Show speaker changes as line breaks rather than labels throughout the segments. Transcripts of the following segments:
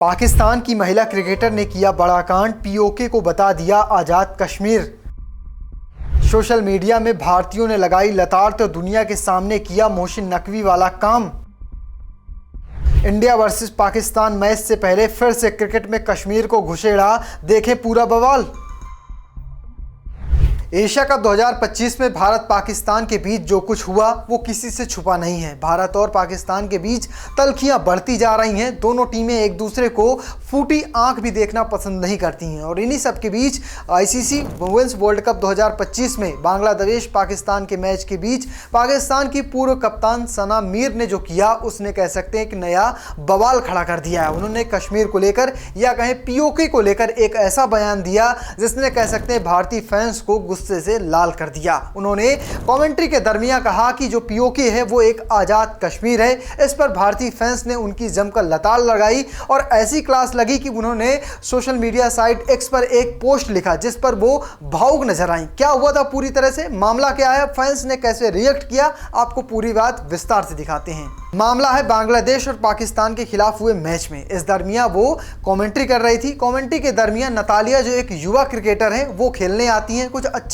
पाकिस्तान की महिला क्रिकेटर ने किया बड़ा कांड, पीओके को बता दिया आज़ाद कश्मीर। सोशल मीडिया में भारतीयों ने लगाई लताड़ तो दुनिया के सामने किया मोहसिन नकवी वाला काम। इंडिया वर्सेस पाकिस्तान मैच से पहले फिर से क्रिकेट में कश्मीर को घुसेड़ा, देखें पूरा बवाल। एशिया कप 2025 में भारत पाकिस्तान के बीच जो कुछ हुआ वो किसी से छुपा नहीं है। भारत और पाकिस्तान के बीच तल्खियां बढ़ती जा रही हैं। दोनों टीमें एक दूसरे को फूटी आंख भी देखना पसंद नहीं करती हैं और इन्हीं सब के बीच आईसीसी वुमेन्स वर्ल्ड कप 2025 में बांग्लादेश पाकिस्तान के मैच के बीच पाकिस्तान की पूर्व कप्तान सना मीर ने जो किया उसने कह सकते हैं कि नया बवाल खड़ा कर दिया है। उन्होंने कश्मीर को लेकर या कहें पीओके को लेकर एक ऐसा बयान दिया जिसने कह सकते हैं भारतीय फैंस को गुस्से से लाल कर दिया। उन्होंने कमेंट्री के दरमियान कहा कि जो पीओके है वो एक आजाद कश्मीर है। इस पर भारतीय फैंस ने उनकी जमकर लताड़ लगाई और ऐसी क्लास लगी कि उन्होंने सोशल मीडिया साइट एक्स पर एक पोस्ट लिखा जिस पर वो भावुक नजर आई। क्या हुआ था पूरी तरह से, मामला क्या है, फैंस ने कैसे रिएक्ट किया, आपको पूरी बात विस्तार से दिखाते हैं। मामला है बांग्लादेश और पाकिस्तान के खिलाफ हुए मैच में। इस दरमियान वो कमेंट्री कर रही थी। कमेंट्री के दरमियान नतालिया जो एक युवा क्रिकेटर है वो खेलने आती हैं, कुछ अच्छे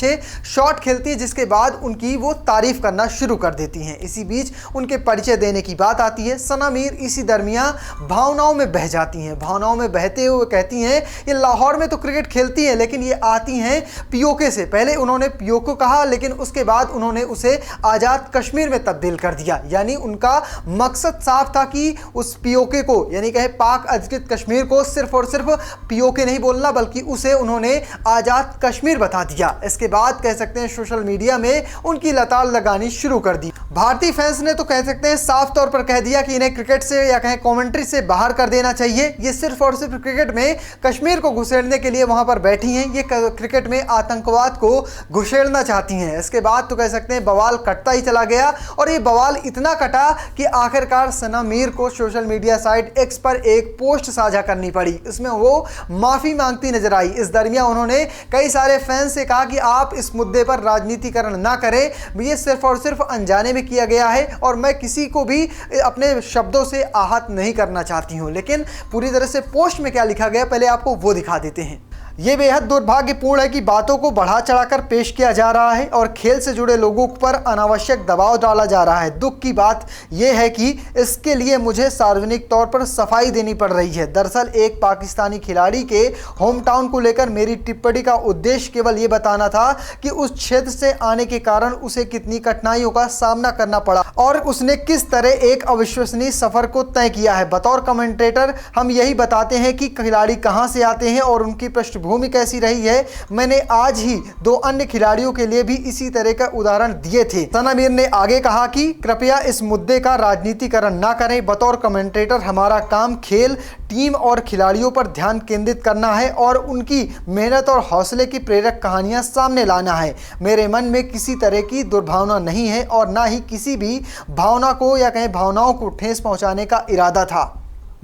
शॉट खेलती है जिसके बाद उनकी वो तारीफ करना शुरू कर देती हैं। इसी बीच उनके परिचय देने की बात आती है। सना मीर इसी दरमियान भावनाओं में बह जाती हैं। भावनाओं में बहते हुए कहती हैं ये लाहौर में तो क्रिकेट खेलती है लेकिन ये आती हैं पीओके से। पहले उन्होंने पीओके कहा लेकिन उसके बाद उन्होंने उसे आज़ाद कश्मीर में तब्दील कर दिया। यानी उनका मकसद साफ था कि उस पीओके को यानी कहे पाक अधिकृत कश्मीर को सिर्फ और सिर्फ पीओके नहीं बोलना बल्कि उसे उन्होंने आज़ाद कश्मीर बता दिया। इसके बाद कह सकते हैं सोशल मीडिया में उनकी लताड़ लगानी शुरू कर दी। भारतीय फैंस ने तो कह सकते हैं साफ तौर पर कह दिया कि इन्हें क्रिकेट से या कहें कमेंट्री से बाहर कर देना चाहिए। ये सिर्फ और सिर्फ क्रिकेट में कश्मीर को घुसेड़ने के लिए वहां पर बैठी हैं। ये क्रिकेट में आतंकवाद को घुसेड़ना चाहती हैं। इसके बाद तो कह सकते हैं बवाल कटता ही चला गया और ये बवाल इतना कटा कि आखिरकार सना मीर को सोशल मीडिया साइट एक्स पर एक पोस्ट साझा करनी पड़ी। इसमें वो माफी मांगती नजर आई। इस दरमियान उन्होंने कई सारे फैंस से कहा कि आप इस मुद्दे पर राजनीतिकरण ना करें, ये सिर्फ और सिर्फ अनजाने में किया गया है और मैं किसी को भी अपने शब्दों से आहत नहीं करना चाहती हूं। लेकिन पूरी तरह से पोस्ट में क्या लिखा गया पहले आपको वो दिखा देते हैं। ये बेहद दुर्भाग्यपूर्ण है कि बातों को बढ़ा चढ़ाकर पेश किया जा रहा है और खेल से जुड़े लोगों पर अनावश्यक दबाव डाला जा रहा है। दुख की बात यह है कि इसके लिए मुझे सार्वजनिक तौर पर सफाई देनी पड़ रही है। दरअसल एक पाकिस्तानी खिलाड़ी के होम टाउन को लेकर मेरी टिप्पणी का उद्देश्य केवल ये बताना था कि उस क्षेत्र से आने के कारण उसे कितनी कठिनाइयों का सामना करना पड़ा और उसने किस तरह एक अविश्वसनीय सफर को तय किया है। बतौर कमेंटेटर हम यही बताते हैं कि खिलाड़ी कहाँ से आते हैं और उनकी भूमि कैसी रही है। मैंने आज ही 2 अन्य खिलाड़ियों के लिए भी इसी तरह का उदाहरण दिए थे। सना मीर ने आगे कहा कि कृपया इस मुद्दे का राजनीतिकरण ना करें। बतौर कमेंटेटर हमारा काम खेल, टीम और खिलाड़ियों पर ध्यान केंद्रित करना है और उनकी मेहनत और हौसले की प्रेरक कहानियां सामने लाना है। मेरे मन में किसी तरह की दुर्भावना नहीं है और ना ही किसी भी भावना को या कहीं भावनाओं को ठेस पहुंचाने का इरादा था।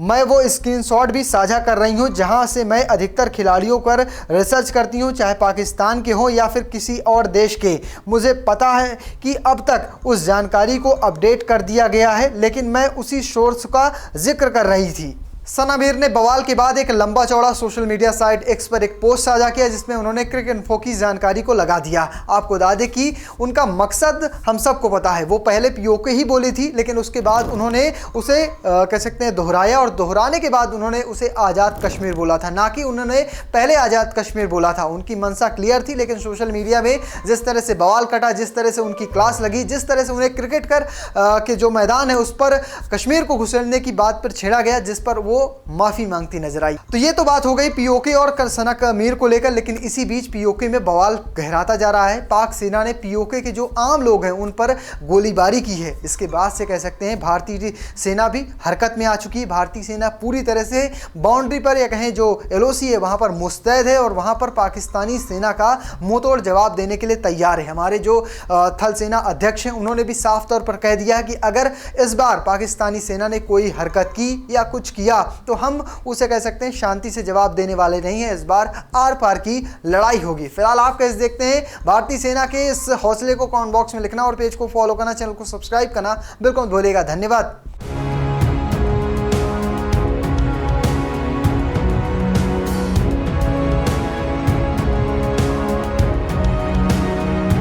मैं वो स्क्रीनशॉट भी साझा कर रही हूं जहां से मैं अधिकतर खिलाड़ियों पर रिसर्च करती हूं, चाहे पाकिस्तान के हो या फिर किसी और देश के। मुझे पता है कि अब तक उस जानकारी को अपडेट कर दिया गया है लेकिन मैं उसी सोर्स का जिक्र कर रही थी। सना मीर ने बवाल के बाद एक लंबा चौड़ा सोशल मीडिया साइट एक्स पर एक पोस्ट साझा किया जिसमें उन्होंने क्रिकेट इन्फो की जानकारी को लगा दिया। आपको बता दें कि उनका मकसद हम सबको पता है। वो पहले पीओके ही बोली थी लेकिन उसके बाद उन्होंने उसे कह सकते हैं दोहराया और दोहराने के बाद उन्होंने उसे आज़ाद कश्मीर बोला था, ना कि उन्होंने पहले आज़ाद कश्मीर बोला था। उनकी मंशा क्लियर थी लेकिन सोशल मीडिया में जिस तरह से बवाल कटा, जिस तरह से उनकी क्लास लगी, जिस तरह से उन्हें क्रिकेट के जो मैदान है उस पर कश्मीर को घुसेड़ने की बात पर छेड़ा गया जिस पर वो माफी मांगती नजर आई। तो ये तो बात हो गई पीओके और सना मीर को लेकर। लेकिन इसी बीच पीओके में बवाल गहराता जा रहा है। पाक सेना ने पीओके के जो आम लोग हैं उन पर गोलीबारी की है। इसके बाद से कह सकते हैं भारतीय सेना भी हरकत में आ चुकी है। भारतीय सेना पूरी तरह से बाउंड्री पर या कहें जो एलओसी है वहां पर मुस्तैद है और वहां पर पाकिस्तानी सेना का मुंहतोड़ जवाब देने के लिए तैयार है। हमारे जो थल सेना अध्यक्ष हैं उन्होंने भी साफ तौर पर कह दिया है कि अगर इस बार पाकिस्तानी सेना ने कोई हरकत की या कुछ किया तो हम उसे कह सकते हैं शांति से जवाब देने वाले नहीं हैं। इस बार आर पार की लड़ाई होगी। फिलहाल आप कैसे देखते हैं भारतीय सेना के इस हौसले को? कमेंट बॉक्स में लिखना और पेज को फॉलो करना, चैनल को सब्सक्राइब करना बिल्कुल मत भूलिएगा। धन्यवाद।